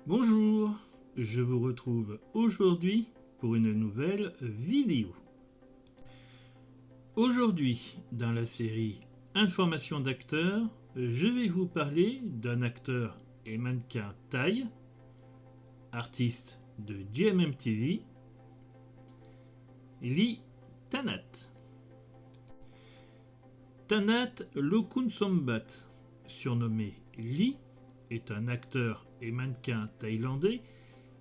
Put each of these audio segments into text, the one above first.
Bonjour, je vous retrouve aujourd'hui pour une nouvelle vidéo. Aujourd'hui, dans la série Information d'acteurs, je vais vous parler d'un acteur et mannequin thaï, artiste de GMMTV, Lee Tanat. Tanat Lokunsombat, surnommé Lee, est un acteur et mannequin thaïlandais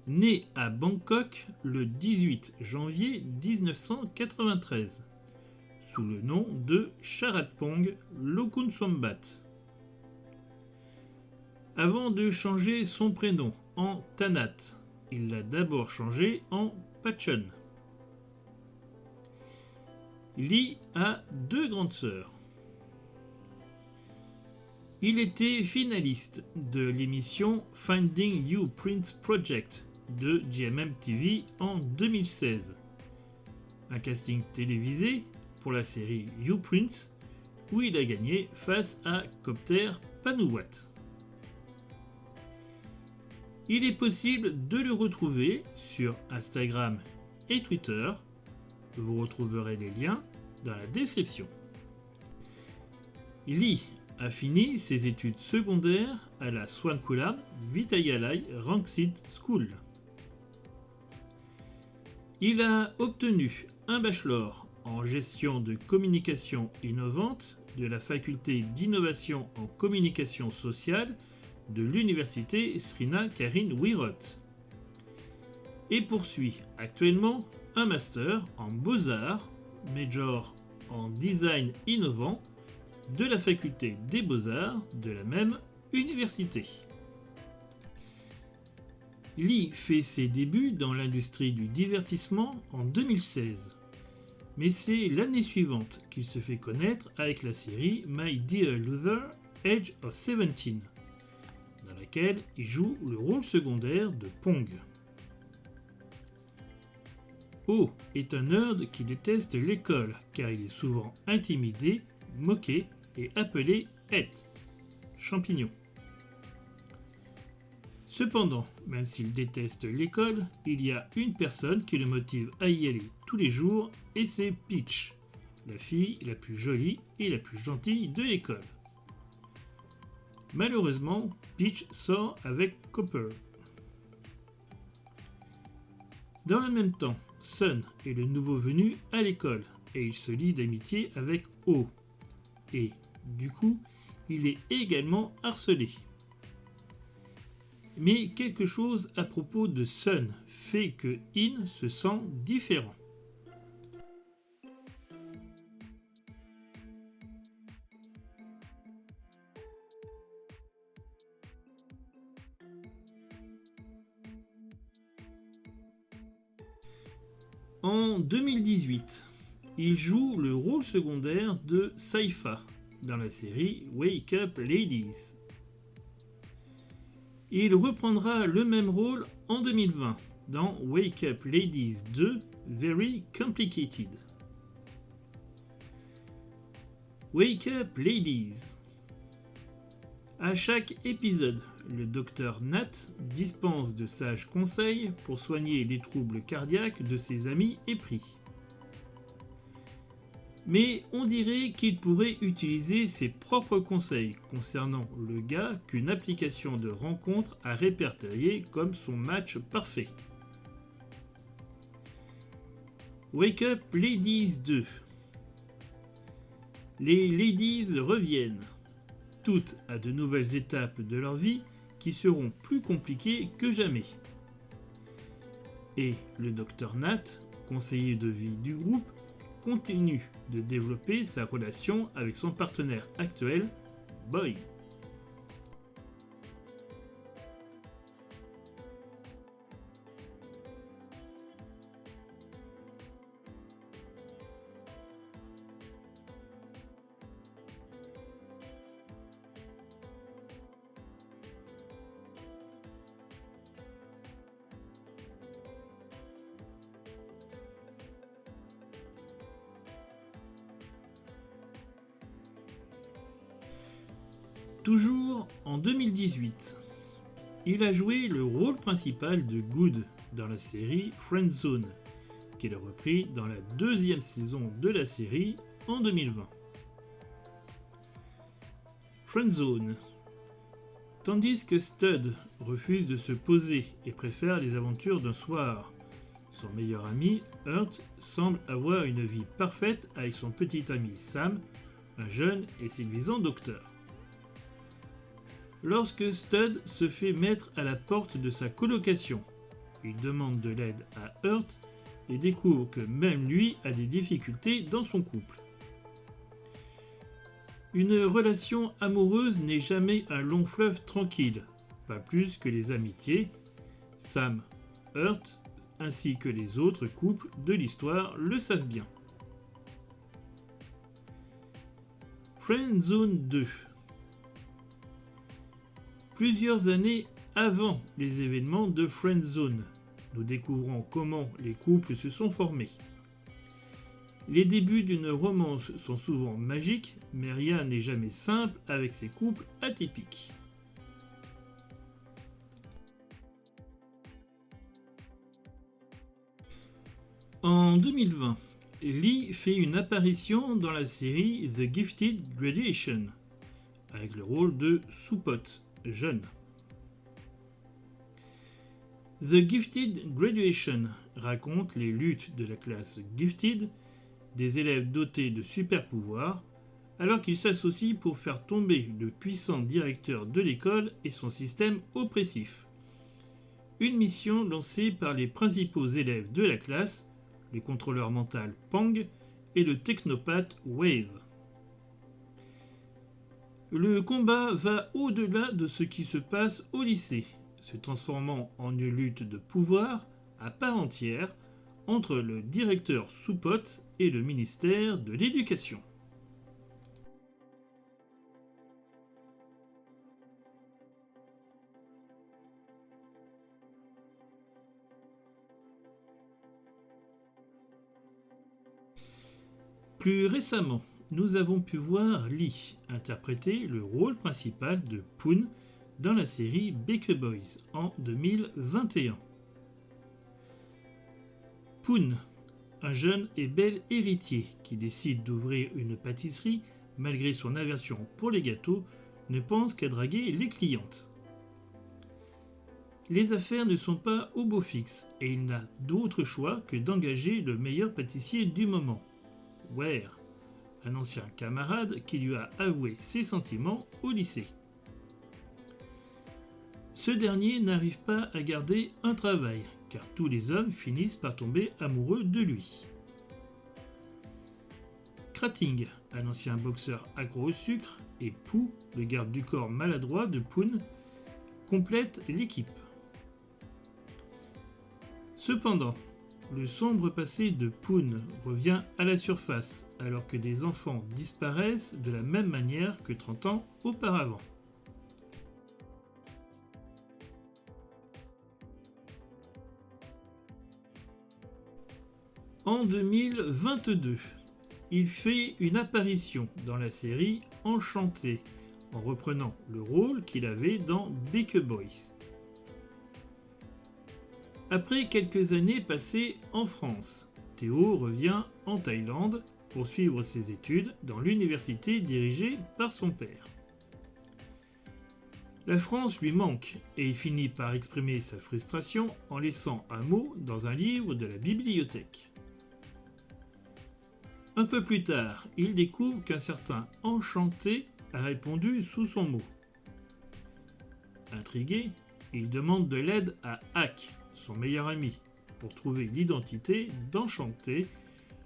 né à Bangkok le 18 janvier 1993 sous le nom de Charatpong Lokunsombat. Avant de changer son prénom en Tanat, il l'a d'abord changé en Pachon. Lee a deux grandes sœurs. Il était finaliste de l'émission Finding You Prince Project de GMMTV en 2016. Un casting télévisé pour la série You Prince où il a gagné face à Copter Panuwat. Il est possible de le retrouver sur Instagram et Twitter. Vous retrouverez les liens dans la description. Lee a fini ses études secondaires à la Swankulam Vitayalai Rangsit School. Il a obtenu un bachelor en gestion de communication innovante de la faculté d'innovation en communication sociale de l'université Srina Karin Wirot et poursuit actuellement un master en beaux-arts, major en design innovant de la faculté des beaux-arts de la même université. Lee fait ses débuts dans l'industrie du divertissement en 2016, mais c'est l'année suivante qu'il se fait connaître avec la série My Dear Luther, Age of 17, dans laquelle il joue le rôle secondaire de Pong. Oh est un nerd qui déteste l'école car il est souvent intimidé, moqué et appelé Het, champignon. Cependant, même s'il déteste l'école, il y a une personne qui le motive à y aller tous les jours et c'est Peach, la fille la plus jolie et la plus gentille de l'école. Malheureusement, Peach sort avec Copper. Dans le même temps, Sun est le nouveau venu à l'école et il se lie d'amitié avec Oh. Et, du coup, il est également harcelé. Mais quelque chose à propos de Sun fait que In se sent différent. En 2018, il joue le rôle secondaire de Saifa dans la série Wake Up Ladies. Il reprendra le même rôle en 2020 dans Wake Up Ladies 2 Very Complicated. Wake Up Ladies. À chaque épisode, le docteur Nat dispense de sages conseils pour soigner les troubles cardiaques de ses amis épris. Mais on dirait qu'il pourrait utiliser ses propres conseils concernant le gars qu'une application de rencontre a répertorié comme son match parfait. Wake Up Ladies 2. Les ladies reviennent, toutes à de nouvelles étapes de leur vie qui seront plus compliquées que jamais. Et le docteur Nat, conseiller de vie du groupe, continue de développer sa relation avec son partenaire actuel, Boy. Toujours en 2018, Il a joué le rôle principal de Good dans la série Friendzone, qu'il a repris dans la deuxième saison de la série en 2020. Friendzone. Tandis que Stud refuse de se poser et préfère les aventures d'un soir, son meilleur ami, Hurt, semble avoir une vie parfaite avec son petit ami Sam, un jeune et séduisant docteur. Lorsque Stud se fait mettre à la porte de sa colocation, il demande de l'aide à Hurt et découvre que même lui a des difficultés dans son couple. Une relation amoureuse n'est jamais un long fleuve tranquille, pas plus que les amitiés. Sam, Hurt, ainsi que les autres couples de l'histoire le savent bien. Friendzone 2. Plusieurs années avant les événements de Friendzone, nous découvrons comment les couples se sont formés. Les débuts d'une romance sont souvent magiques, mais rien n'est jamais simple avec ces couples atypiques. En 2020, Lee fait une apparition dans la série The Gifted Graduation, avec le rôle de Soupot, jeune. The Gifted Graduation raconte les luttes de la classe Gifted, des élèves dotés de super pouvoirs, alors qu'ils s'associent pour faire tomber le puissant directeur de l'école et son système oppressif. Une mission lancée par les principaux élèves de la classe, le contrôleur mental Pang et le technopathe Wave. Le combat va au-delà de ce qui se passe au lycée, se transformant en une lutte de pouvoir à part entière entre le directeur Soupot et le ministère de l'Éducation. Plus récemment, nous avons pu voir Lee interpréter le rôle principal de Poon dans la série Baker Boys en 2021. Poon, un jeune et bel héritier qui décide d'ouvrir une pâtisserie malgré son aversion pour les gâteaux, ne pense qu'à draguer les clientes. Les affaires ne sont pas au beau fixe et il n'a d'autre choix que d'engager le meilleur pâtissier du moment, Ware, un ancien camarade qui lui a avoué ses sentiments au lycée. Ce dernier n'arrive pas à garder un travail, car tous les hommes finissent par tomber amoureux de lui. Krating, un ancien boxeur accro au sucre, et Pooh, le garde du corps maladroit de Poon, complètent l'équipe. Cependant, le sombre passé de Poon revient à la surface alors que des enfants disparaissent de la même manière que 30 ans auparavant. En 2022, il fait une apparition dans la série Enchanté en reprenant le rôle qu'il avait dans Baker Boys. Après quelques années passées en France, Théo revient en Thaïlande pour suivre ses études dans l'université dirigée par son père. La France lui manque et il finit par exprimer sa frustration en laissant un mot dans un livre de la bibliothèque. Un peu plus tard, il découvre qu'un certain Enchanté a répondu sous son mot. Intrigué, il demande de l'aide à Hack, son meilleur ami, pour trouver l'identité d'Enchanté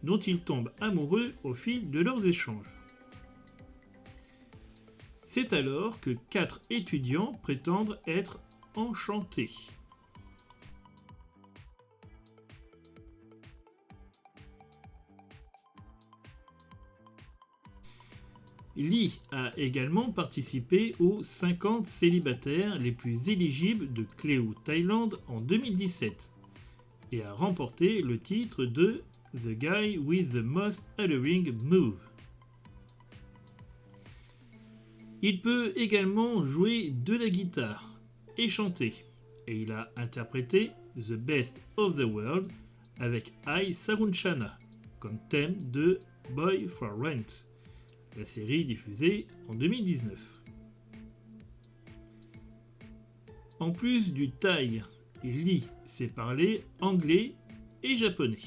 dont il tombe amoureux au fil de leurs échanges. C'est alors que 4 étudiants prétendent être enchantés. Lee a également participé aux 50 célibataires les plus éligibles de Cléo Thaïlande en 2017 et a remporté le titre de The Guy with the Most Alluring Move. Il peut également jouer de la guitare et chanté, et il a interprété The Best of the World avec Ai Sarunchana comme thème de Boy for Rent, la série diffusée en 2019. En plus du thaï, il lit, sait parler anglais et japonais.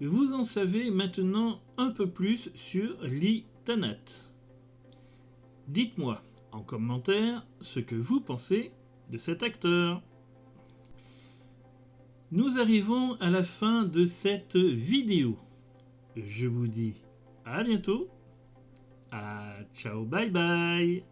Vous en savez maintenant un peu plus sur Lee Tanat. Dites-moi en commentaire ce que vous pensez de cet acteur. Nous arrivons à la fin de cette vidéo. Je vous dis à bientôt. Ciao, bye bye.